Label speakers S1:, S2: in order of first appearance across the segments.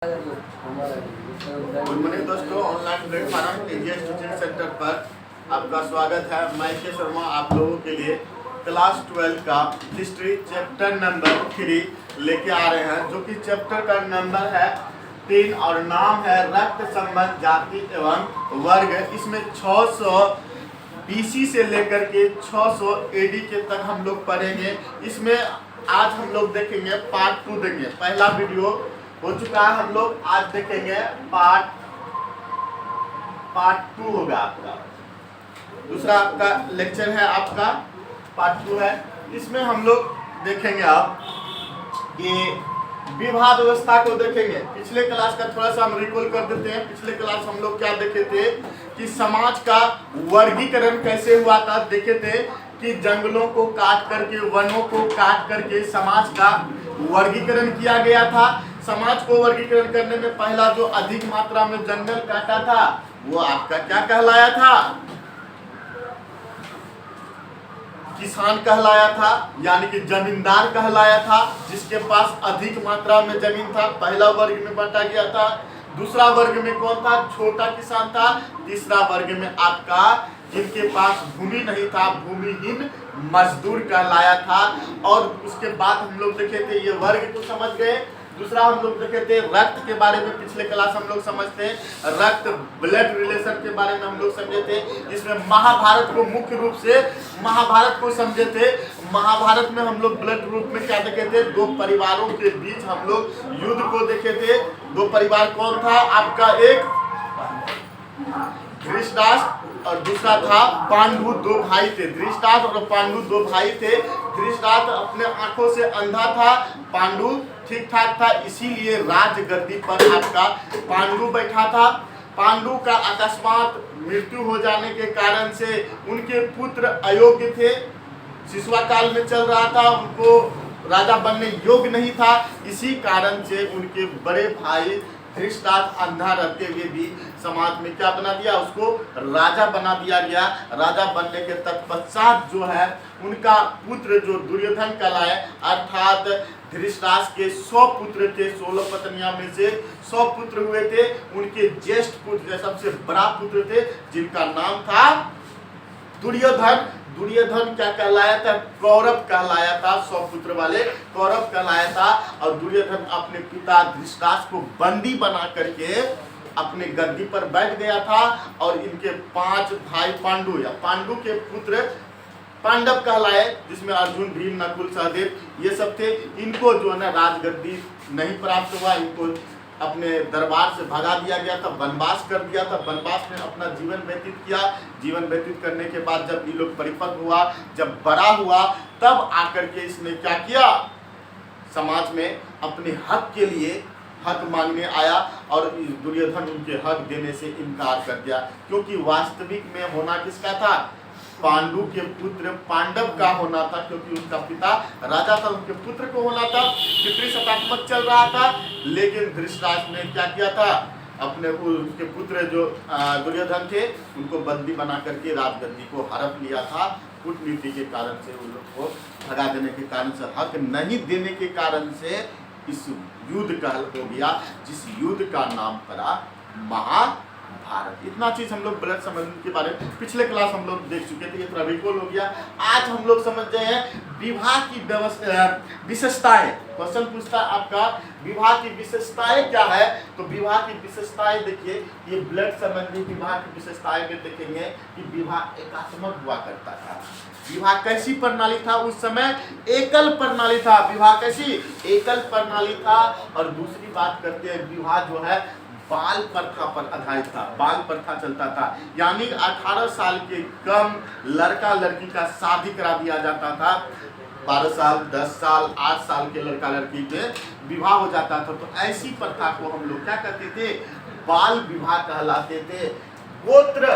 S1: Good morning दोस्तों, online platform AGS teaching centre पर आपका स्वागत है। मैं के शर्मा आप लोगों के लिए क्लास 12 का हिस्ट्री चैप्टर नंबर 3 लेके आ रहे हैं, जो कि चैप्टर का नंबर है 3 और नाम है रक्त संबंध जाति एवं वर्ग। इसमें 600 BC से लेकर के 600 AD के तक हम लोग पढ़ेंगे। इसमें आज हम लोग देखेंगे पार्ट 2 देंगे। पहला वीडियो हो चुका है, हम लोग आज देखेंगे पार्ट 2 होगा आपका। दूसरा आपका लेक्चर है, आपका पार्ट 2 है। इसमें हम लोग देखेंगे आप कि विवाह व्यवस्था को देखेंगे। पिछले क्लास का थोड़ा सा हम रिकॉल कर देते हैं। पिछले क्लास हम लोग क्या देखे थे कि समाज का वर्गीकरण कैसे हुआ था। देखे थे कि जंगलों को काट करके, वनों को काट करके समाज का वर्गीकरण किया गया था। समाज को वर्गीकरण करने में पहला जो अधिक मात्रा में जंगल काटा था वो आपका क्या कहलाया था? किसान कहलाया था, यानी कि जमींदार कहलाया था, जिसके पास अधिक मात्रा में जमीन था। पहला वर्ग में बांटा गया था। दूसरा वर्ग में कौन था? छोटा किसान था। तीसरा वर्ग में आपका जिनके पास भूमि नहीं था, भूमिहीन मजदूर कहलाया था। और उसके बाद हम लोग देखे थे, ये वर्ग को समझ गए। दूसरा हम लोग देखे थे रक्त के बारे में। पिछले क्लास हम लोग समझते हैं रक्त ब्लड रिलेशन के बारे में हम लोग समझे थे। इसमें महाभारत को मुख्य रूप से महाभारत को समझे थे। महाभारत में हम लोग ब्लड रूप में क्या देखे थे? दो परिवारों के बीच हम लोग युद्ध को देखे थे। दो परिवार कौन था आपका? एक धृतराष्ट्र और दूसरा था पांडु। दो भाई थे, धृतराष्ट्र और पांडु दो भाई थे। धृतराष्ट्र अपने आंखों से अंधा था, पांडु ठीक ठाक था, इसीलिए राजगद्दी पर आपका पांडु बैठा था। पांडु का अकस्मात मृत्यु हो जाने के कारण से उनके पुत्र अयोग्य थे, शिशुआ काल में चल रहा था, उनको राजा बनने योग्य नहीं था। इसी कारण से उनके बड़े भाई धृतराष्ट्र अंधा रहते हुए भी समाज में क्या बना दिया? उसको राजा बना दिया गया। राजा बनने के तत्पश्चात जो है उनका पुत्र जो दुर्योधन कहलाए, अर्थात धृतराष्ट्र के 100 पुत्र थे। 16 पत्नियां में से 100 पुत्र हुए थे। उनके ज्येष्ठ पुत्र सबसे बड़ा पुत्र थे, जिनका नाम था दुर्योधन। दुर्योधन क्या कहलाया था? कौरव कहलाया था। 100 पुत्र वाले कौरव कहलाया था। और दुर्योधन अपने पिता धृतराष्ट्र को बंदी बना करके अपने गद्दी पर बैठ गया था। और इनके 5 भाई पांडु या पांडु के पुत्र पांडव कहलाए, जिसमें अर्जुन, भीम, नकुल, सहदेव ये सब थे। इनको जो है ना राजगद्दी नहीं प्राप्त हुआ, इनको अपने दरबार से भगा दिया गया था, वनवास कर दिया था। वनवास में अपना जीवन व्यतीत किया। जीवन व्यतीत करने के बाद जब ये लोग परिपक्व हुआ, जब बड़ा हुआ, तब आकर के इसने क्या किया? समाज में अपने हक के लिए हक मांगने आया और दुर्योधन उनके हक देने से इनकार कर दिया, क्योंकि वास्तविक में होना किसका था? पांडु के पुत्र पांडव का होना था, क्योंकि उसका पिता राजा था, उनके पुत्र को होना था। पितृसत्तात्मक चल रहा था। लेकिन धृतराष्ट्र ने क्या किया था? अपने उसके पुत्र जो दुर्योधन थे उनको बंदी बना करके राजगद्दी को हड़प लिया था। कूटनीति के कारण से उन लोग को भगा देने के कारण से, हक नहीं देने के कारण से इस युद्ध का हो गया, जिस युद्ध का नाम पड़ा महाभारत। इतना चीज हम लोग ब्लड संबंध के बारे में पिछले क्लास हम लोग देख चुके थे, ये थोड़ा रिकॉल हो गया। आज हम लोग समझ रहे हैं विवाह की विशेषताएं। क्वेश्चन पूछता है आपका विवाह की विशेषताएं क्या है? तो विवाह की विशेषताएं देखिए, ये ब्लड संबंधी विवाह की विशेषताएं में देखेंगे कि विवाह एकात्मक हुआ करता था। विवाह कैसी प्रणाली था? उस समय एकल प्रणाली था। विवाह कैसी? एकल प्रणाली था। और दूसरी बात करते हैं, विवाह जो है बाल प्रथा पर आधारित था। बाल प्रथा चलता था, यानी 18 साल के कम लड़का लड़की का शादी करा दिया जाता था। 12 साल, 10 साल, 8 साल के लड़का लड़की के विवाह हो जाता था। तो ऐसी प्रथा को हम लोग क्या कहते थे? बाल विवाह कहलाते थे। गोत्र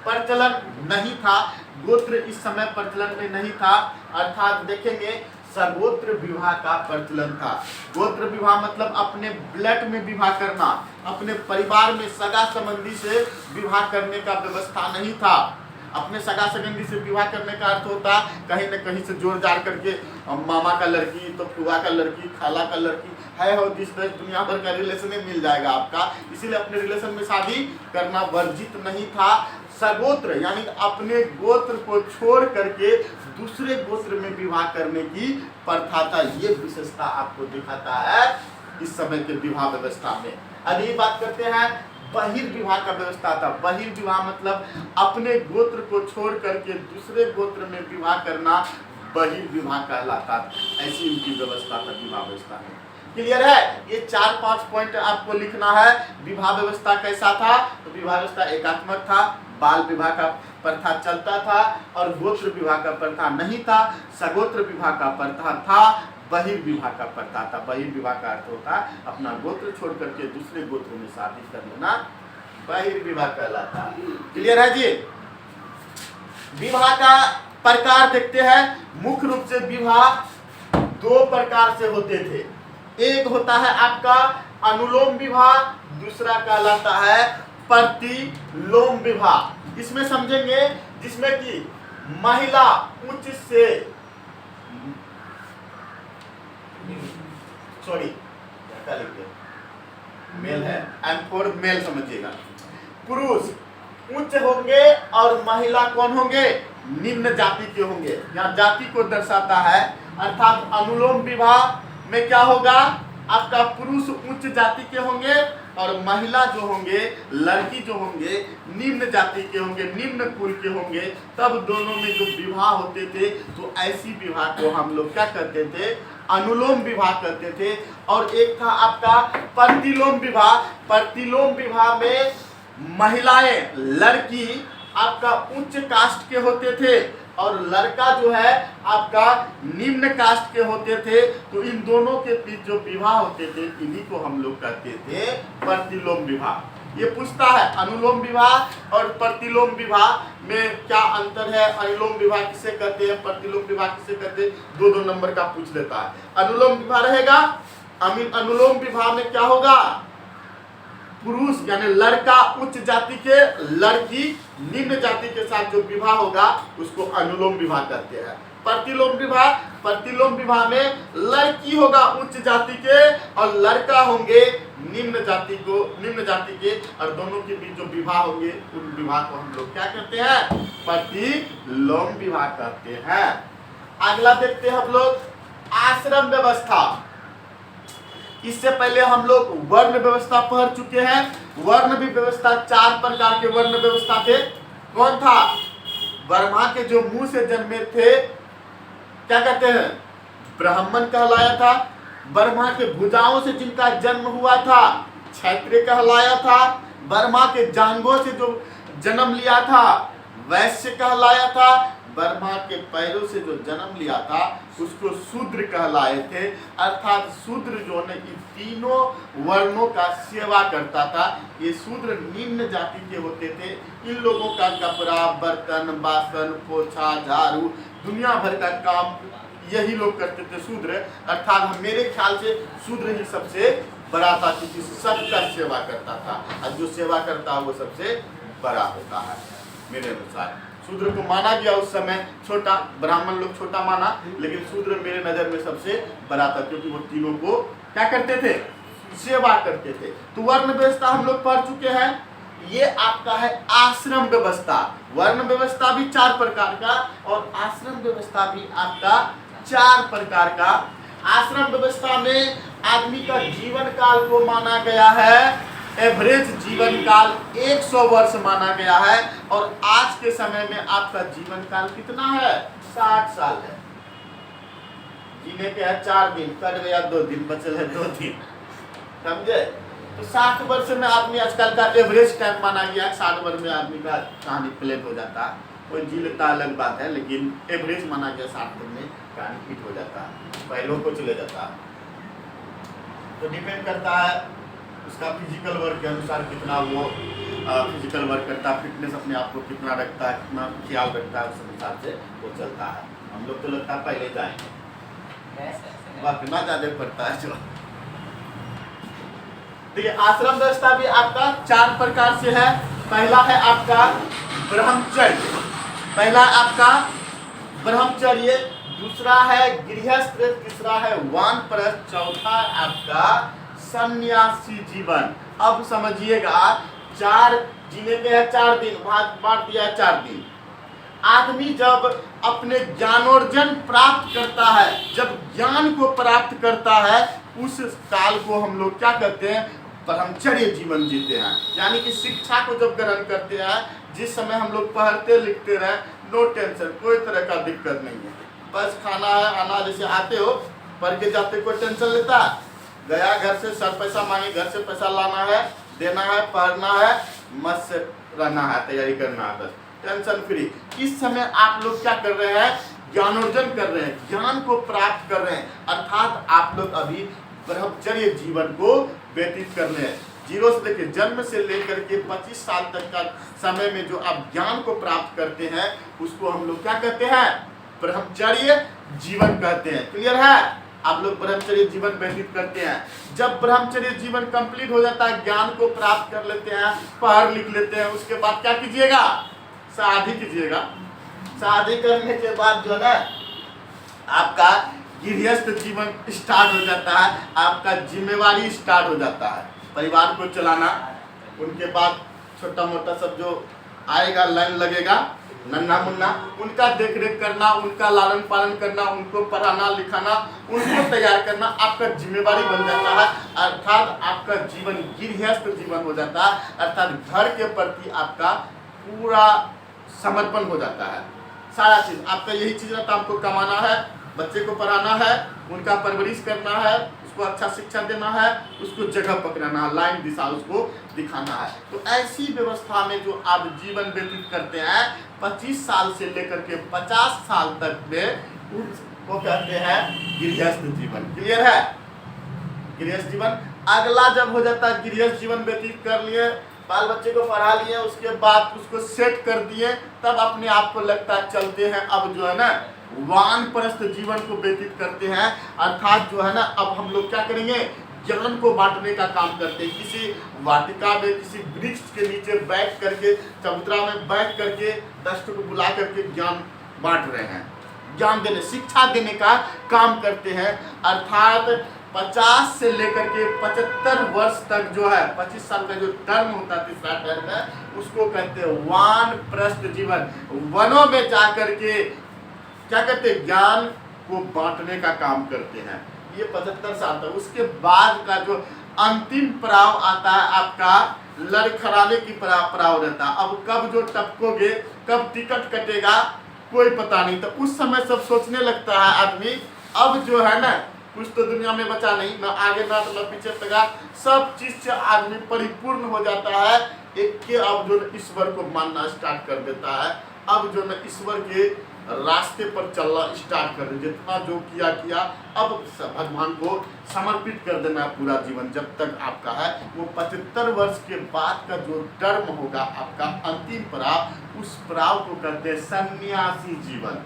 S1: प्रचलन नहीं था। गोत्र इस समय प्रचलन में नहीं था, अर्थात देखेंगे सगोत्र विवाह का प्रचलन था। गोत्र विवाह मतलब अपने ब्लड में विवाह करना, अपने परिवार में सगा संबंधी से विवाह करने का व्यवस्था नहीं था। अपने सगा संबंधी से विवाह करने का अर्थ होता कहीं न कहीं से जोड़ जाड़ करके मामा का लड़की तो फुआ का लड़की, खाला का लड़की, है हो जिस तरह दुनिया भर का रिलेशन मिल जाएगा आपका, इसीलिए अपने रिलेशन में शादी करना वर्जित नहीं था। सगोत्र यानी अपने गोत्र को छोड़ करके दूसरे गोत्र में विवाह करने की प्रथा था। ये विशेषता आपको दिखाता है इस समय के विवाह व्यवस्था में। अब ये बात करते हैं बहिर्विवाह का व्यवस्था था। बहिर्विवाह मतलब अपने गोत्र को छोड़ करके दूसरे गोत्र में विवाह करना बहिर्विवाह कहलाता। ऐसी उनकी व्यवस्था था विवाह व्यवस्था में। क्लियर है? ये 4-5 पॉइंट आपको लिखना है। विवाह व्यवस्था कैसा था? तो विवाह व्यवस्था एकात्मक था, बाल विवाह का प्रथा चलता था और गोत्र विवाह का प्रथा नहीं था। सगोत्र विवाह का प्रथा था, बहिर्विवाह का प्रथा था। बहिर्विवाह का अर्थ होता है अपना गोत्र छोड़ करके दूसरे गोत्र में शादी कर लेना, बहिर्विवाह कहलाता। क्लियर है जी? विवाह का प्रकार देखते हैं। मुख्य रूप से विवाह 2 प्रकार से होते थे। एक होता है आपका अनुलोम विवाह, दूसरा कहलाता है प्रतिलोम विवाह। इसमें समझेंगे जिसमें कि महिला उच्च से क्या लिखते मेल है, एंड फॉर मेल समझिएगा। पुरुष उच्च होंगे और महिला कौन होंगे? निम्न जाति के होंगे। यहाँ जाति को दर्शाता है, अर्थात अनुलोम विवाह में क्या होगा? आपका पुरुष उच्च जाति के होंगे और महिला जो होंगे, लड़की जो होंगे निम्न जाति के होंगे, निम्न कुल के होंगे। तब दोनों में जो विवाह होते थे तो ऐसी विवाह को हम लोग क्या कहते थे? अनुलोम विवाह कहते थे। और एक था आपका प्रतिलोम विवाह। प्रतिलोम विवाह में महिलाएं, लड़की आपका उच्च कास्ट के होते थे और लड़का जो है आपका निम्न कास्ट के होते थे। तो इन दोनों के बीच जो विवाह होते थे इन्हीं को हम लोग कहते थे प्रतिलोम विवाह। ये पूछता है अनुलोम विवाह और प्रतिलोम विवाह में क्या अंतर है, अनुलोम विवाह किसे कहते हैं, प्रतिलोम विवाह किसे कहते हैं, 2-2 नंबर का पूछ लेता है। अनुलोम विवाह रहेगा, अनुलोम विवाह में क्या होगा? पुरुष यानी लड़का उच्च जाति के, लड़की निम्न जाति के साथ जो विवाह होगा उसको अनुलोम विवाह कहते हैं। प्रतिलोम विवाह में लड़की होगा उच्च जाति के और लड़का होंगे निम्न जाति के, और दोनों के बीच जो विवाह होंगे उन विवाह को हम लोग क्या कहते हैं? प्रतिलोम विवाह कहते हैं। अगला देखते हैं हम लोग आश्रम व्यवस्था। इससे पहले हम लोग वर्ण व्यवस्था पढ़ चुके हैं। वर्ण भी व्यवस्था 4 प्रकार के वर्ण व्यवस्था थे। कौन था? ब्रह्मा के जो मुंह से जन्मे थे क्या कहते हैं? ब्राह्मण कहलाया था। ब्रह्मा के भुजाओं से जिनका जन्म हुआ था क्षत्रिय कहलाया था। ब्रह्मा के जांघों से जो जन्म लिया था वैश्य कहलाया था। ब्रह्मा के पैरों से जो जन्म लिया था उसको शूद्र कहलाए थे। अर्थात शूद्र जो ने इन तीनों वर्णों का सेवा करता था। ये शूद्र निम्न जाति के होते थे। इन लोगों का कपड़ा, बर्तन, बासन, पोछा, झाड़ू, दुनिया भर का काम यही लोग करते थे शूद्र। अर्थात मेरे ख्याल से शूद्र ही सबसे बड़ा था क्योंकि सबका सेवा करता था और जो सेवा करता है वो सबसे बड़ा होता है। मेरे अनुसार शूद्र को माना गया उस समय छोटा, ब्राह्मण लोग छोटा माना, लेकिन शूद्र मेरे नजर में सबसे बड़ा था क्योंकि वो तीनों को क्या करते थे? सेवा करते थे। तो वर्ण व्यवस्था हम लोग पढ़ चुके हैं। ये आपका है आश्रम व्यवस्था। वर्ण व्यवस्था भी 4 प्रकार का और आश्रम व्यवस्था भी आपका 4 प्रकार का। आश्रम व्यवस्था में आदमी का जीवन काल को माना गया है, एवरेज जीवन काल 100 वर्ष माना गया है। और आज के समय में आपका जीवन काल कितना है? 60 साल है। जीने के है 4 दिन, कट गया 2 दिन, बचल है 2 दिन, समझे? तो 60 वर्ष में आदमी आजकल का एवरेज टाइम माना गया है। 60 वर्ष में आदमी का कहानी प्लेन हो जाता है, कोई जी लेता अलग बात है, लेकिन एवरेज माना गया 60 दिन में कहानी फिट हो जाता है, पहलों को चले जाता है। तो डिपेंड करता है उसका फिजिकल वर्क के अनुसार कितना वो फिजिकल वर्क करता है, फिटनेस अपने आप को कितना रखता है, कितना ख्याल रखता है, उस अनुसार से वो चलता है। हम लोग तो लगता है पहले जाएंगे, वह कितना ज़्यादा पड़ता है जो। देखिए आश्रम व्यवस्था भी आपका 4 प्रकार से है। पहला है आपका ब्रह्मचर्य, दूसरा है गृहस्थ, तीसरा है वानप्रस्थ, चौथा आपका सन्यासी जीवन। अब समझिएगा, 4 जीने के हैं 4 दिन, बांट दिया है 4 दिन। आदमी जब अपने ज्ञानोर्जन प्राप्त करता है, जब ज्ञान को प्राप्त करता है, उस काल को हम लोग क्या कहते हैं, ब्रह्मचर्य जीवन जीते हैं। यानी कि शिक्षा को जब ग्रहण करते हैं, जिस समय हम लोग पढ़ते लिखते रहे, नो टेंशन, कोई तरह का दिक्कत नहीं है, बस खाना है आना, जैसे आते हो पढ़ के जाते, कोई टेंशन लेता है, गया घर से सर पैसा मांगे, घर से पैसा लाना है, देना है, पढ़ना है, मस्त से रहना है, तैयारी करना है, बस टेंशन फ्री। इस समय आप लोग क्या कर रहे हैं, ज्ञानोर्जन कर रहे हैं, ज्ञान को प्राप्त कर रहे हैं, अर्थात आप लोग अभी ब्रह्मचर्य जीवन को व्यतीत कर रहे हैं। 0 से देखिए, जन्म से लेकर के 25 साल तक का समय में जो आप ज्ञान को प्राप्त करते हैं, उसको हम लोग क्या कहते हैं, ब्रह्मचर्य जीवन कहते हैं। क्लियर है, आप लोग ब्रह्मचर्य जीवन व्यतीत करते हैं। जब ब्रह्मचर्य जीवन कंप्लीट हो जाता है, ज्ञान को प्राप्त कर लेते हैं, पढ़ लिख लेते हैं, उसके बाद क्या कीजिएगा, शादी कीजिएगा। शादी करने के बाद जो है ना, आपका गृहस्थ जीवन स्टार्ट हो जाता है, आपका जिम्मेवारी स्टार्ट हो जाता है, परिवार को चलाना। उनके बाद छोटा मोटा सब जो आएगा, लाइन लगेगा, नन्ना मुन्ना, उनका देख रेख करना, उनका लालन पालन करना, उनको पढ़ाना लिखाना, उनको तैयार करना आपका जिम्मेवारी बन जाता है। अर्थात आपका जीवन गृहस्थ जीवन हो जाता है, अर्थात घर के प्रति आपका पूरा समर्पण हो जाता है। सारा चीज आपका यही चीज रहता है, आपको कमाना है, बच्चे को पढ़ाना है, उनका परवरिश करना है, उसको अच्छा शिक्षा देना है, उसको जगह पकड़ना है, लाइन दिशा उसको दिखाना है। तो ऐसी व्यवस्था में जो आप जीवन व्यतीत करते हैं, 25 साल से लेकर के 50 साल तक में, उसको कहते हैं गृहस्थ जीवन। क्लियर है, गृहस्थ जीवन। अगला जब हो जाता है, गृहस्थ जीवन व्यतीत कर लिए, बाल बच्चे को पढ़ा लिए, उसके बाद उसको सेट कर दिए, तब अपने आप को लगता है चलते हैं, अब जो है ना वानप्रस्थ जीवन को व्यतीत करते हैं। अर्थात जो है ना, अब हम लोग क्या करेंगे, ज्ञान को बांटने का काम करते हैं। किसी वाटिका में, किसी वृक्ष के नीचे बैठ करके, चबूतरा में बैठ करके 10 को बुला करके ज्ञान बांट रहे हैं, ज्ञान देने, शिक्षा देने का काम करते हैं। अर्थात 50 से लेकर के 75 वर्ष तक जो है, 25 साल का जो टर्म होता है, तीसरा टर्म है, उसको कहते हैं वानप्रस्थ जीवन। वनों में जाकर के क्या करते हैं, ज्ञान को बांटने का काम करते हैं। ये 75 साल तक। उसके बाद का जो अंतिम पड़ाव आता है, आपका लड़खड़ाने की पड़ाव रहता है। अब कब जो टपकोगे, कब टिकट कटेगा, कोई पता नहीं। तो उस समय सब सोचने लगता है आदमी, अब जो है ना, कुछ तो दुनिया में बचा नहीं, न आगे ना तो न पीछे तक, सब चीज से आदमी परिपूर्ण हो जाता है। एक के अब जो ईश्वर को मानना स्टार्ट कर देता है, अब जो न ईश्वर के रास्ते पर चलना स्टार्ट कर दे, जितना जो किया, अब भगवान को समर्पित कर देना पूरा जीवन जब तक आपका है। वो 75 वर्ष के बाद का जो टर्म होगा आपका, अंतिम पड़ाव, उस पड़ाव को कहते हैं सन्यासी जीवन।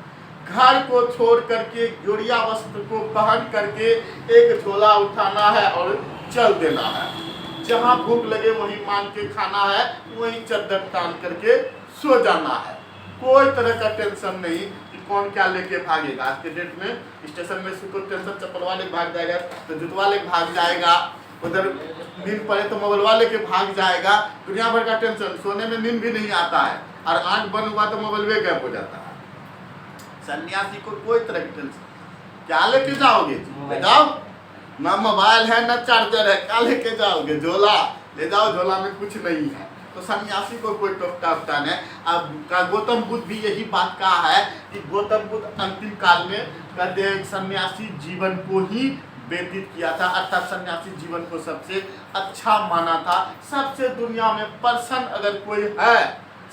S1: घर को छोड़ करके, जोड़िया वस्त्र को पहन करके एक झोला उठाना है और चल देना है। जहाँ भूख लगे वहीं मांग के खाना है, वहीं चद्दर तान करके सो जाना है। कोई तरह का टेंशन नहीं कि कौन क्या लेके भागेगा। आज के डेट में स्टेशन में से कोई टेंशन, चप्पल वाले भाग जाएगा तो जूत वाले भाग जाएगा, उधर नींद पड़े तो मोबाइल वाले के भाग जाएगा। दुनिया भर का टेंशन, सोने में नींद भी नहीं आता है, और आंख बंद हुआ तो मोबाइल वे गैप हो जाता है। सन्यासी को कोई तरह की टेंशन, क्या लेके जाओगे, ले जाओ ना, मोबाइल है ना चार्जर है, क्या लेके जाओगे, झोला ले जाओ, झोला में कुछ नहीं है। तो सन्यासी को कोई टोकता नहीं। अब गौतम बुद्ध भी यही बात कहा है कि गौतम बुद्ध अंतिम काल में कहते हैं सन्यासी जीवन को ही व्यतीत किया था, अर्थात सन्यासी जीवन को सबसे अच्छा माना था। सबसे दुनिया में पर्सन अगर कोई है,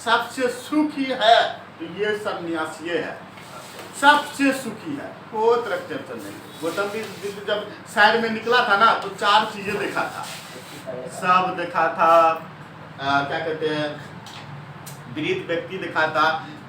S1: सबसे सुखी है, तो ये सन्यासी है, सबसे सुखी है, कोई तरह टेंशन नहीं। गौतम बुद्ध जब साइड में निकला था ना, तो 4 चीजें देखा था, सब देखा था, क्या कहते हैं, वृद्ध व्यक्ति देखा था,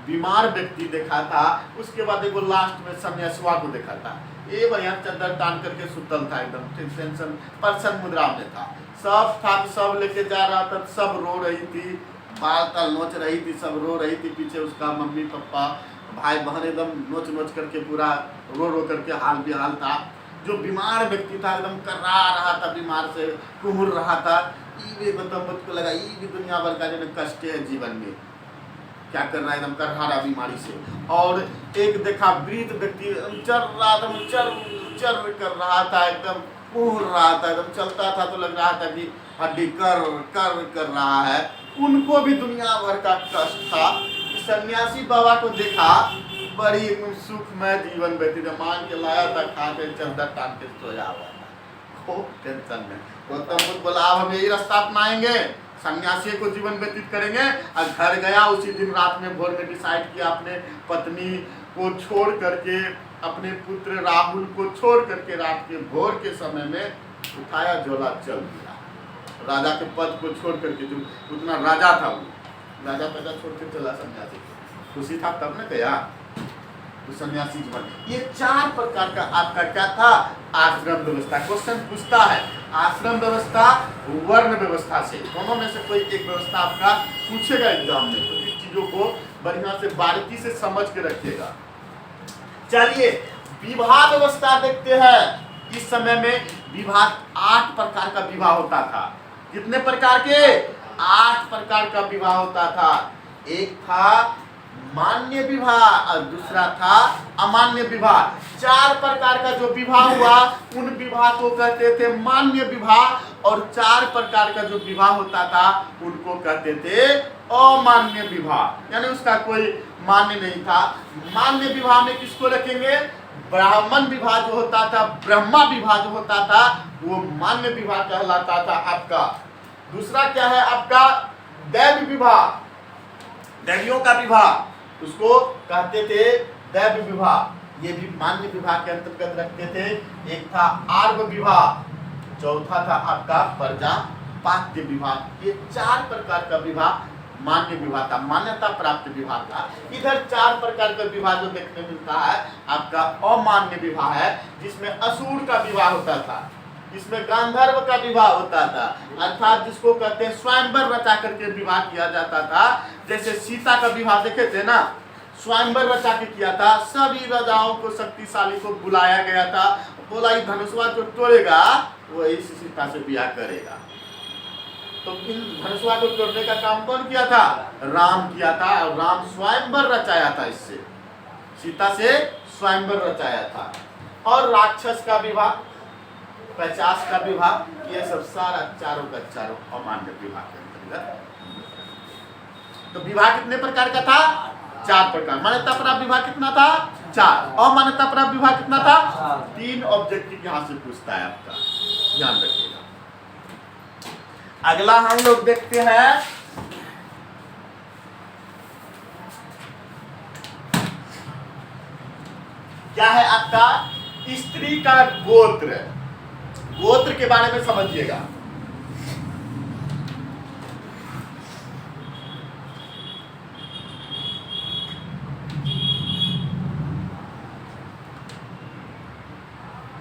S1: बीमार व्यक्ति देखा था, उसके बाद एगो लास्ट में सन्यासीवा को देखा था। ये बढ़िया चद्दर तान करके सुतल था, एकदम टेंशन, पर्सन मुद्रा में था, सब था, सब लेके जा रहा था, सब रो रही थी, बाल तल नोच रही थी, सब रो रही थी, पीछे उसका मम्मी पापा भाई बहन एकदम नोच नोच करके पूरा रो रो करके हाल बेहाल था। जो बीमार व्यक्ति था एकदम कर्रा रहा था, बीमार से कुहुर रहा था। ये भी मतलब मुझको लगा ये भी दुनिया भर का जो कष्ट है जीवन में, क्या कर रहा है एकदम कर्रा रहा बीमारी से। और एक देखा वृद्ध व्यक्ति चल रहा था, चर कर रहा था, एकदम कुहुर रहा था, एकदम चलता था तो लग रहा था कि हड्डी कर रहा है। उनको भी दुनिया भर का कष्ट था। सन्यासी बाबा को देखा, बड़ी सुखमय जीवन व्यतीत, मान के लाया था, खा के चंदर टान के सोया हुआ था, खूब टेंशन में। गौतम बुद्ध बोला अब हम यही रास्ता अपनाएंगे, सन्यासी को जीवन व्यतीत करेंगे। और घर गया, उसी दिन रात में भोर में डिसाइड किया, अपने पत्नी को छोड़ करके, अपने पुत्र राहुल को छोड़ करके रात के भोर के समय में उठाया, झोला चल दिया। राजा के पद को छोड़ करके, जो उतना राजा था वो राजा पैदा छोड़ के चला सन्यासी, खुशी था तब न गया तो सन्यासी जीवन। ये 4 प्रकार का आपका क्या था, आश्रम व्यवस्था। क्वेश्चन पूछता है आश्रम व्यवस्था वर्ण व्यवस्था से दोनों में से कोई एक व्यवस्था आपका पूछेगा एग्जाम में, तो इन चीजों को बढ़िया से बारीकी से समझ के रखिएगा। चलिए विवाह व्यवस्था देखते हैं। इस समय में विवाह 8 प्रकार का विवाह होता था। कितने प्रकार के, 8 प्रकार का विवाह होता था। एक था मान्य विवाह और दूसरा था अमान्य विवाह। 4 प्रकार का जो विवाह हुआ उन विवाह को कहते थे मान्य विवाह, और 4 प्रकार का जो विवाह होता था उनको कहते थे अमान्य विवाह, यानी उसका कोई मान्य नहीं था। मान्य विवाह में किसको रखेंगे, ब्राह्मण विवाह जो होता था, ब्रह्मा विवाह जो होता था, वो मान्य विवाह कहलाता था आपका। दूसरा क्या है आपका, दैव विवाह, दैवियों का विवाह, उसको कहते थे दैव विवाह, ये भी मान्य विवाह के अंतर्गत रखते थे। एक था आर्व विवाह, चौथा था आपका प्रजापात्य विवाह। ये 4 प्रकार का विवाह मान्य विवाह था, मान्यता प्राप्त विवाह था। इधर 4 प्रकार का विवाह जो देखने मिलता है आपका अमान्य विवाह है, जिसमें असुर का विवाह होता था, इसमें गांधर्व का विवाह होता था, अर्थात जिसको कहते हैं स्वयंवर रचा करके विवाह किया जाता था। जैसे सीता का विवाह देखे थे ना, स्वयंवर रचा के किया था, सभी राजाओं को शक्तिशाली को बुलाया गया था, बोला ये धनुषवा जो तोड़ेगा वो इस सीता से विवाह करेगा। तो इन धनुषवा को तोड़ने का काम कौन किया था, राम किया था, और राम स्वयंवर रचाया था, इससे सीता से स्वयंवर रचाया था। और राक्षस का विवाह, 50 का विवाह, ये सब सारा चारों का चारों अमान्य विवाह के अंतर्गत। तो विवाह कितने प्रकार का था, 4 प्रकार। मान्यता प्राप्त विवाह कितना था, 4। अमान्यता प्राप्त विवाह कितना था, 3 ऑब्जेक्टिव यहाँ से पूछता है आपका, ध्यान रखिएगा। अगला हम लोग देखते हैं क्या है आपका, स्त्री का गोत्र। गोत्र के बारे में समझिएगा।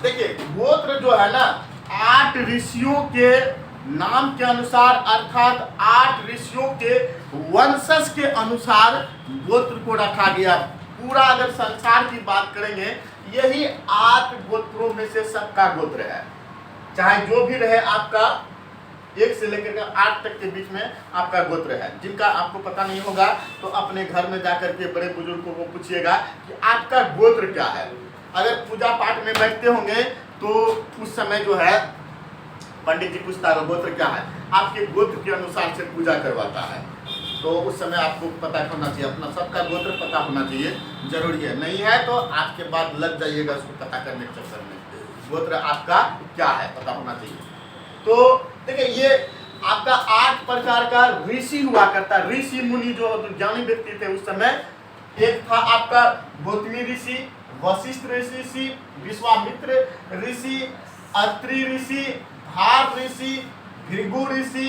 S1: देखिए गोत्र जो है ना, 8 ऋषियों के नाम के अनुसार, अर्थात 8 ऋषियों के वंशज के अनुसार गोत्र को रखा गया। पूरा अगर संसार की बात करेंगे, यही 8 गोत्रों में से सबका गोत्र है। चाहे जो भी रहे आपका, 1 से लेकर 8 तक के बीच में आपका गोत्र है। जिनका आपको पता नहीं होगा तो अपने घर में जाकर के बड़े बुजुर्गों को पूछिएगा कि आपका गोत्र क्या है। अगर पूजा पाठ में बैठते होंगे तो उस समय जो है पंडित जी पूछता है गोत्र क्या है, आपके गोत्र के अनुसार से पूजा करवाता है। तो उस समय आपको पता होना चाहिए, अपना सबका गोत्र पता होना चाहिए, जरूरी है। नहीं है तो आज के बाद लग जाइएगा उसको पता करने के चक्कर में, गोत्र आपका क्या है पता होना चाहिए। तो देखिए ये आपका 8 प्रकार का ऋषि हुआ करता है। ऋषि मुनि जो ज्ञानी व्यक्ति थे उस समय, एक था आपका गौतमी ऋषि, वशिष्ठ ऋषि, विश्वामित्र ऋषि, अत्रि ऋषि, भार ऋषि, भृगु ऋषि,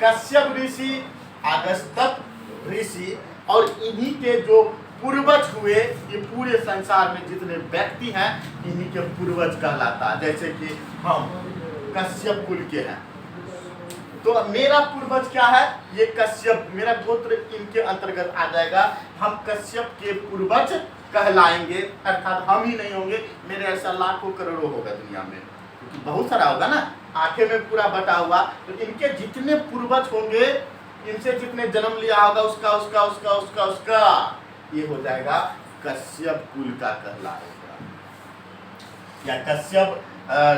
S1: कश्यप ऋषि, अगस्त्य ऋषि, और इन्हीं के जो पूर्वज हुए, ये पूरे संसार में जितने व्यक्ति हैं इन्हीं के पूर्वज कहलाता है। जैसे कि हम कश्यप कुल के हैं, तो मेरा पूर्वज क्या है, ये कश्यप, मेरा गोत्र इनके अंतर्गत आ जाएगा। हम कश्यप के पूर्वज कहलाएंगे, अर्थात हम ही नहीं होंगे, मेरे ऐसा लाखों करोड़ों होगा दुनिया में, क्योंकि बहुत सारा होगा ना, आंखें में पूरा बटा हुआ। तो इनके जितने पूर्वज होंगे, इनसे जितने जन्म लिया होगा, उसका उसका उसका उसका उसका ये हो जाएगा कश्यप कुल का कहलाएगा, या कश्यप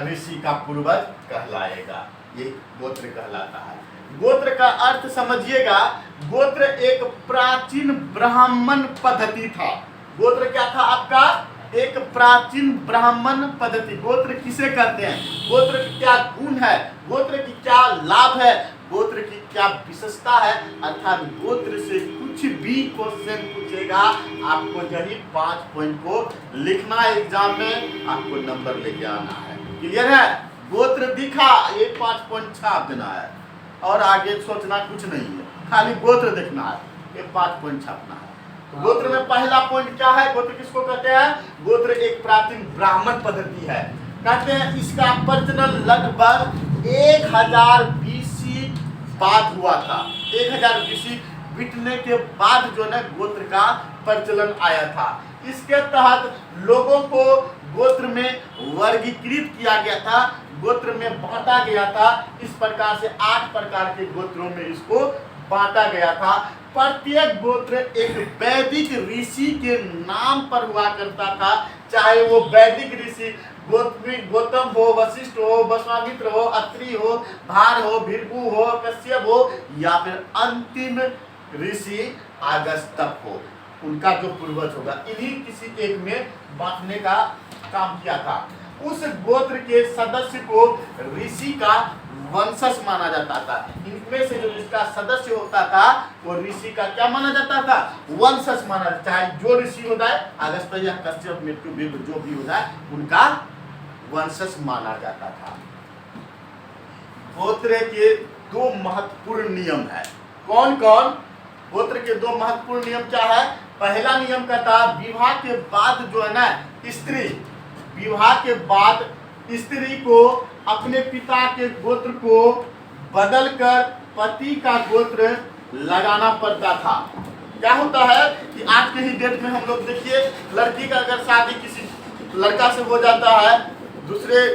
S1: ऋषि का पूर्वज कहलाएगा, ये गोत्र कहलाता है। गोत्र का अर्थ समझिएगा, गोत्र एक प्राचीन ब्राह्मण पद्धति था। गोत्र क्या था आपका, एक प्राचीन ब्राह्मण पद्धति। गोत्र किसे कहते हैं, गोत्र की क्या गुण है, गोत्र की क्या लाभ है, गोत्र की क्या विशेषता है, अर्थात गोत्र से कुछ भी क्वेश्चन पूछेगा, आपको यही 5 पॉइंट को लिखना है, एग्जाम में आपको नंबर लेके आना है। क्लियर है, गोत्र दिखा, ये 5 पॉइंट छाप देना है, और आगे सोचना कुछ नहीं है, खाली गोत्र देखना है, ये 5 पॉइंट छापना है। तो गोत्र में पहला पॉइंट क्या है, गोत्र किसको कहते हैं, गोत्र एक प्राचीन ब्राह्मण पद्धति है। कहते हैं इसका प्रचलन लगभग 1000 BC बाद हुआ था। 1000 BC बीतने के बाद जो है गोत्र का प्रचलन आया था। इसके तहत लोगों को गोत्र में वर्गीकृत किया गया था, गोत्र में बांटा गया था। इस प्रकार से 8 प्रकार के गोत्रों में इसको बांटा गया था। प्रत्येक गोत्र एक वैदिक ऋषि के नाम पर हुआ करता था, चाहे वो वैदिक ऋषि गौतम हो, वशिष्ठ हो, वसवामित्र हो, अत्रि हो, भार हो, भृगु हो, कश्यप हो, या फिर अंतिम ऋषि अगस्त्य हो, उनका जो पूर्वज होगा, इन्हीं किसी एक में बांटने का काम किया था। उस गोत्र के सदस्य को ऋषि का वंशज माना जाता था। इनमें से जो इसका सदस्य होता था वो ऋषि का क्या माना जाता था, वंशज माना, चाहे जो ऋषि हो जाए, अगस्त्य या कश्यप, मृत्यु जो भी हो जाए, उनका वंशज माना जाता था। गोत्र के 2 महत्वपूर्ण नियम है। कौन कौन, गोत्र के 2 महत्वपूर्ण नियम क्या है। पहला नियम कहता है विवाह के बाद जो है ना स्त्री, विवाह के बाद स्त्री को अपने पिता के गोत्र को बदलकर पति का गोत्र लगाना पड़ता था। क्या होता है कि आज के ही डेट में हम लोग देखिए, लड़की का अगर शादी किसी लड़का से हो जाता है, दूसरे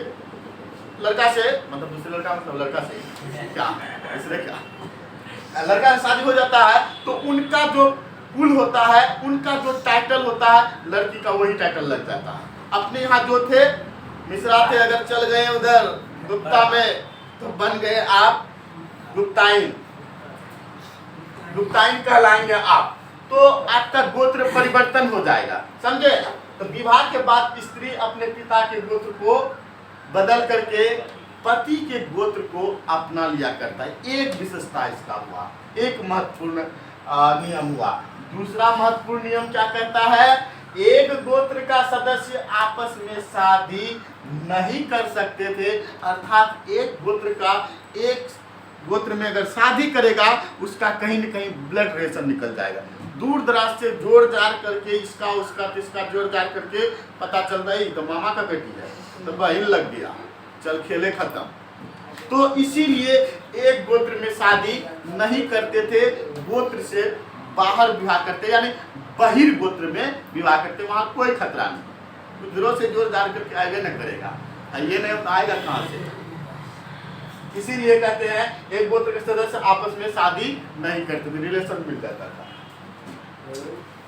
S1: लड़का से, मतलब दूसरे लड़का मतलब लड़का से क्या, दूसरे क्या, लड़का से शादी हो जाता है, तो उनका जो कुल होता है, उनका जो टाइटल होता है, लड़की का वही टाइटल लग जाता है। अपने यहाँ जो थे मिश्रा थे, अगर चल गए उधर गुप्ता में, तो बन गए आप गुप्ताइन, गुप्ताइन कहलाएंगे आप, तो आपका गोत्र परिवर्तन हो जाएगा, समझे। तो विवाह के बाद स्त्री अपने पिता के गोत्र को बदल करके पति के गोत्र को अपना लिया करता है। एक विशेषता इसका हुआ, एक महत्वपूर्ण नियम हुआ। दूसरा महत्वपूर्ण नियम क्या कहता है, एक गोत्र का सदस्य आपस में शादी नहीं कर सकते थे, अर्थात एक गोत्र का, एक गोत्र में अगर शादी करेगा, उसका कहीं न कहीं ब्लड रिलेशन निकल जाएगा। दूर दराज से जोड़ जाड़ करके, इसका उसका इसका जोड़ जाड़ करके पता चल रहा है तो मामा का बेटी है, तो बहन लग गया, चल खेले खत्म। तो इसीलिए एक गोत्र में शादी नहीं करते थे, गोत्र से बाहर विवाह करते, यानी बहिर्गोत्र में विवाह करते, वहां कोई खतरा नहीं, गुजरों से जोड़ जाड़ करके आएगा न करेगा, ये नहीं होता आएगा कहां से। इसीलिए कहते हैं एक गोत्र के सदस्य आपस में शादी नहीं करते थे, रिलेशन मिल जाता था।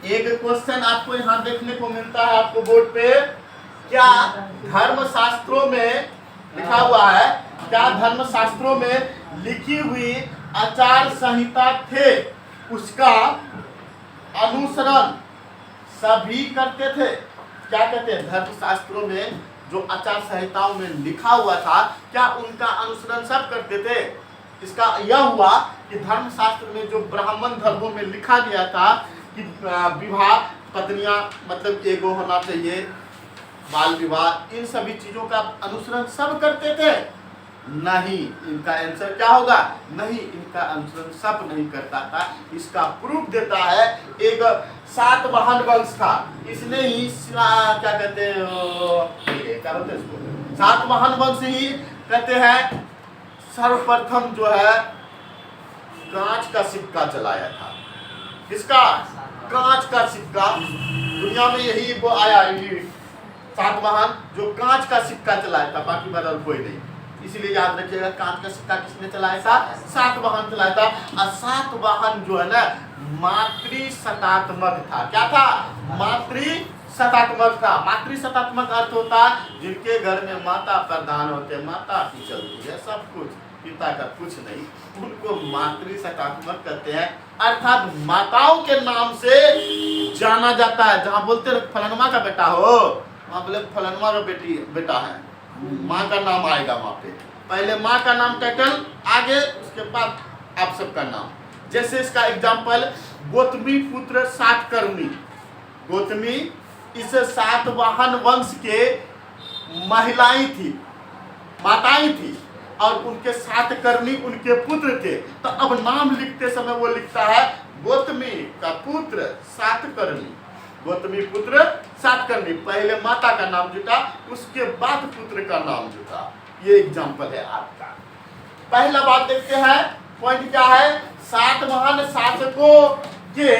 S1: एक क्वेश्चन आपको यहाँ देखने को मिलता है आपको बोर्ड पे, क्या धर्म शास्त्रों में लिखा हुआ है, क्या धर्म शास्त्रों में लिखी हुई आचार संहिता थे, उसका अनुसरण सभी करते थे। क्या कहते हैं, धर्म शास्त्रों में जो आचार संहिताओं में लिखा हुआ था, क्या उनका अनुसरण सब करते थे। इसका यह हुआ कि धर्म शास्त्र में जो ब्राह्मण धर्मों में लिखा गया था कि विवाह पत्नियां मतलब एगो होना चाहिए, बाल विवाह, इन सभी चीजों का अनुसरण सब करते थे। नहीं, इनका आंसर क्या होगा, नहीं, इनका अनुसरण सब नहीं करता था। इसका प्रूफ देता है एक सातवाहन वंश था, इसने ही क्या कहते हैं, क्या बोलते हैं इसको, सातवाहन वंश ही कहते हैं सर्वप्रथम जो है कांच का सिक्का चलाया था। किसका? कांच का सिक्का। दुनिया में यही वो आया, सातवाहन जो कांच का सिक्का चलाया था, बाकी बदल कोई नहीं। इसीलिए याद रखिएगा, कांच का सिक्का किसने चलाया था? सातवाहन चलाया था। और सातवाहन जो है ना मातृशतात्मक था। क्या था? मातृशतात्मक था। मातृशतात्मक अर्थ होता है जिनके घर में माता प्रधान होते, माता की चलती है सब कुछ, पिता का कुछ नहीं, उनको मातृशतात्मक कहते हैं। अर्थात माताओं के नाम से जाना जाता है। जहाँ बोलते हैं फलनमा का बेटा हो, वहाँ बोले फलनमा का बेटा है, माँ का नाम आएगा वहाँ पे। पहले माँ का नाम टाइटल, आगे उसके बाद आप सबका नाम। जैसे इसका एग्जाम्पल, गौतमी पुत्र सातकर्णी। गौतमी इस सातवाहन वंश के महिलाएं थी, माताएं थी, और उनके सातकर्णी उनके पुत्र थे। तो अब नाम लिखते समय वो लिखता है गौतमी का पुत्र सातकर्णी, गौतमी पुत्र सातकर्णी। पहले माता का नाम जुटा, उसके बाद पुत्र का नाम जुटा। ये एग्जाम्पल है आपका। पहला बात देखते हैं, पॉइंट क्या है? सातवाहन शासकों के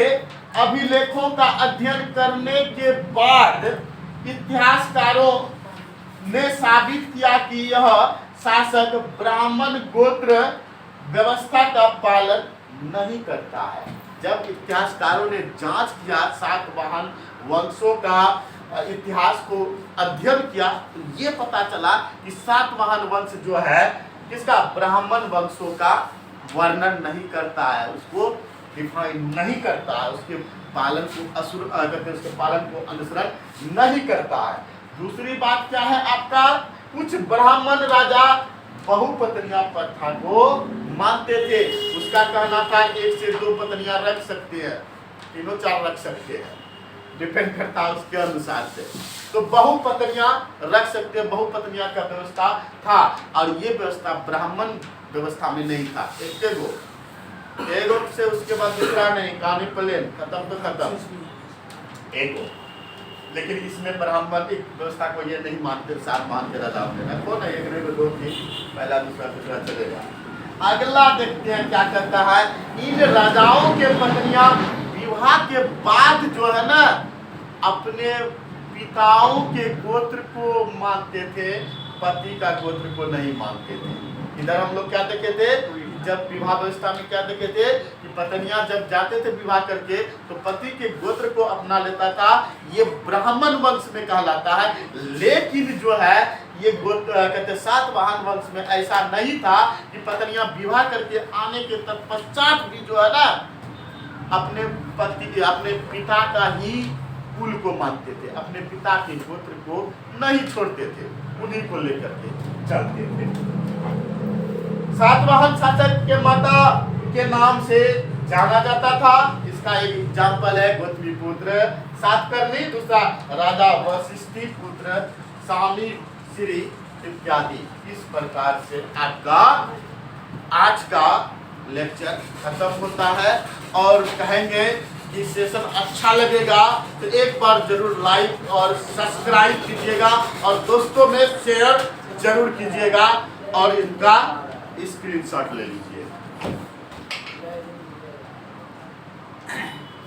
S1: अभिलेखों का अध्ययन करने के बाद इतिहासकारों ने साबित किया कि यह शासक ब्राह्मण गोत्र व्यवस्था का पालन नहीं करता है। जब इतिहासकारों ने जांच किया, सातवाहन वंशों का इतिहास को अध्ययन किया, तो ये पता चला कि सातवाहन वंश जो है किसका? ब्राह्मण वंशों का वर्णन नहीं करता है, उसको डिफाइन नहीं करता है, उसके पालन को उसके पालन को अनुसरण नहीं करता है। दूसरी बात क्या है आपका? कुछ ब्राह्मण राजा बहुपत्नियां प्रथा को मानते थे। उसका कहना था 1 से 2 पत्नियां रख सकते हैं, 3 4 रख सकते हैं, डिपेंड करता है उसके अनुसार से। तो बहुपत्नियां रख सकते हैं, बहुपत्नियां का व्यवस्था था, और ये व्यवस्था ब्राह्मण व्यवस्था में नहीं था। एगो से उसके बाद दूसरा नहीं, कहानी प्लेन, खत्म तो खत्म एगो। लेकिन इसमें ब्राह्मणिक व्यवस्था को ये नहीं मानते, साथ मान के राजा कौन है, एक नहीं 2 3, पहला दूसरा चलेगा। अगला देखते हैं क्या कहता है। इन राजाओं के पत्नियां विवाह के बाद जो है ना अपने पिताओं के गोत्र को मानते थे, पति का गोत्र को नहीं मानते थे। इधर हम लोग क्या देखे थे, जब विवाह व्यवस्था में क्या देखे थे कि पत्नियां जब जाते थे विवाह करके तो पति के गोत्र को अपना लेता था, ये ब्राह्मण वंश में कहलाता है। लेकिन जो है ये गोत्र कहते सातवाहन वंश में ऐसा नहीं था कि पत्नियां विवाह करके आने के तत्पश्चात भी जो है ना अपने पति अपने पिता का ही कुल को मानते थे, अपने पिता के गोत्र को नहीं छोड़ते थे, उन्हीं को लेकर के चलते थे। सातवाहन शासक के माता के नाम से जाना जाता था। इसका एक एग्जाम्पल है गौतमी पुत्र सातकर्णी, दूसरा राजा वशिष्ठी पुत्र स्वामी श्री इत्यादि। इस प्रकार से आपका आज का लेक्चर खत्म होता है। और कहेंगे कि सेशन अच्छा लगेगा तो एक बार जरूर लाइक और सब्सक्राइब कीजिएगा, और दोस्तों में शेयर जरूर कीजिएगा, और इनका स्क्रीनशॉट ले लीजिए।